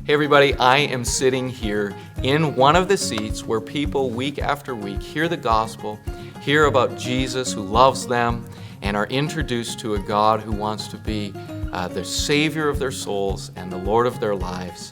Hey everybody, I am sitting here in one of the seats where people week after week hear the gospel, hear about Jesus who loves them, and are introduced to a God who wants to be the Savior of their souls and the Lord of their lives.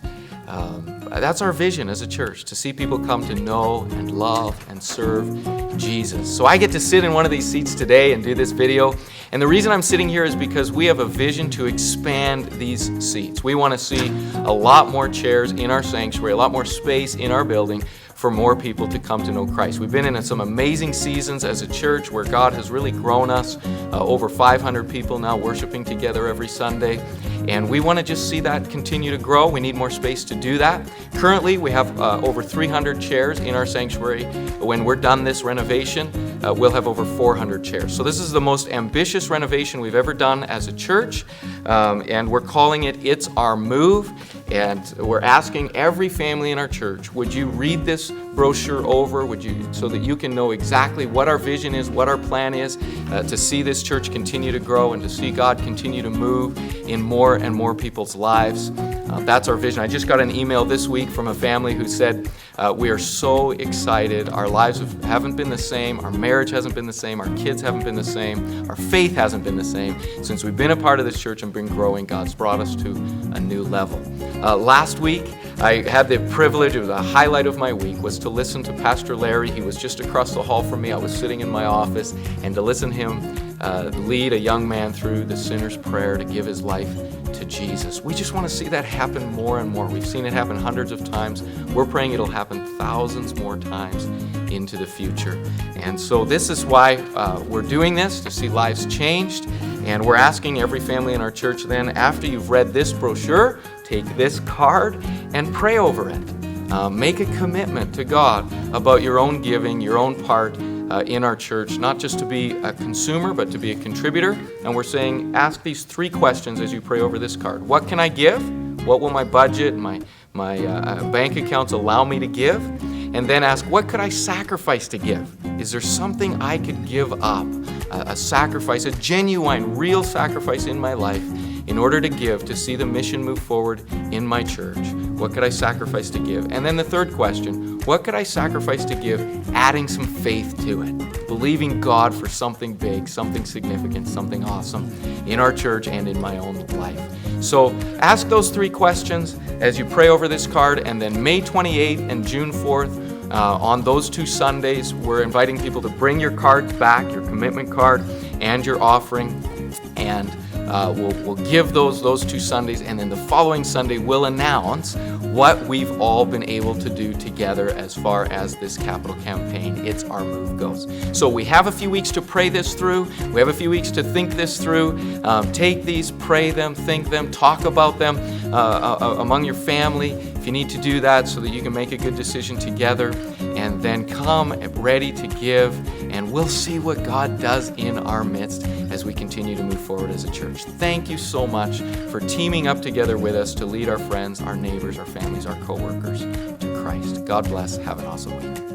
That's our vision as a church, to see people come to know and love and serve Jesus. So I get to sit in one of these seats today and do this video. And the reason I'm sitting here is because we have a vision to expand these seats. We want to see a lot more chairs in our sanctuary, a lot more space in our building for more people to come to know Christ. We've been in some amazing seasons as a church where God has really grown us. Over 500 people now worshiping together every Sunday. And we want to just see that continue to grow. We need more space to do that. Currently, we have over 300 chairs in our sanctuary. When we're done this renovation, we'll have over 400 chairs. So this is the most ambitious renovation we've ever done as a church. And we're calling it It's Our Move. And we're asking every family in our church, would you read this brochure over, so that you can know exactly what our vision is, what our plan is, to see this church continue to grow and to see God continue to move in more and more people's lives. That's our vision. I just got an email this week from a family who said, we are so excited. Our lives haven't been the same. Our marriage hasn't been the same. Our kids haven't been the same. Our faith hasn't been the same. Since we've been a part of this church and been growing, God's brought us to a new level. Last week, I had the privilege, it was a highlight of my week, was to listen to Pastor Larry. He was just across the hall from me. I was sitting in my office, and to listen to him lead a young man through the sinner's prayer to give his life to Jesus. We just want to see that happen more and more. We've seen it happen hundreds of times. We're praying it'll happen thousands more times into the future. And so this is why we're doing this, to see lives changed. And we're asking every family in our church then, after you've read this brochure, take this card and pray over it. Make a commitment to God about your own giving, your own part in our church, not just to be a consumer, but to be a contributor. And we're saying, ask these 3 questions as you pray over this card. What can I give? What will my budget, my bank accounts allow me to give? And then ask, what could I sacrifice to give? Is there something I could give up? A sacrifice, a genuine, real sacrifice in my life in order to give, to see the mission move forward in my church. What could I sacrifice to give? And then the 3rd question, what could I sacrifice to give, adding some faith to it, believing God for something big, something significant, something awesome in our church and in my own life. So ask those 3 questions as you pray over this card, and then May 28th and June 4th, on those 2 Sundays, we're inviting people to bring your cards back, your commitment card and your offering, and we'll give those 2 Sundays, and then the following Sunday we'll announce what we've all been able to do together as far as this capital campaign, It's Our Move, goes. So we have a few weeks to pray this through. We have a few weeks to think this through. Take these, pray them, think them, talk about them among your family if you need to do that, so that you can make a good decision together, and then come ready to give, and we'll see what God does in our midst as we continue to move forward as a church. Thank you so much for teaming up together with us to lead our friends, our neighbors, our families, our co-workers to Christ. God bless. Have an awesome week.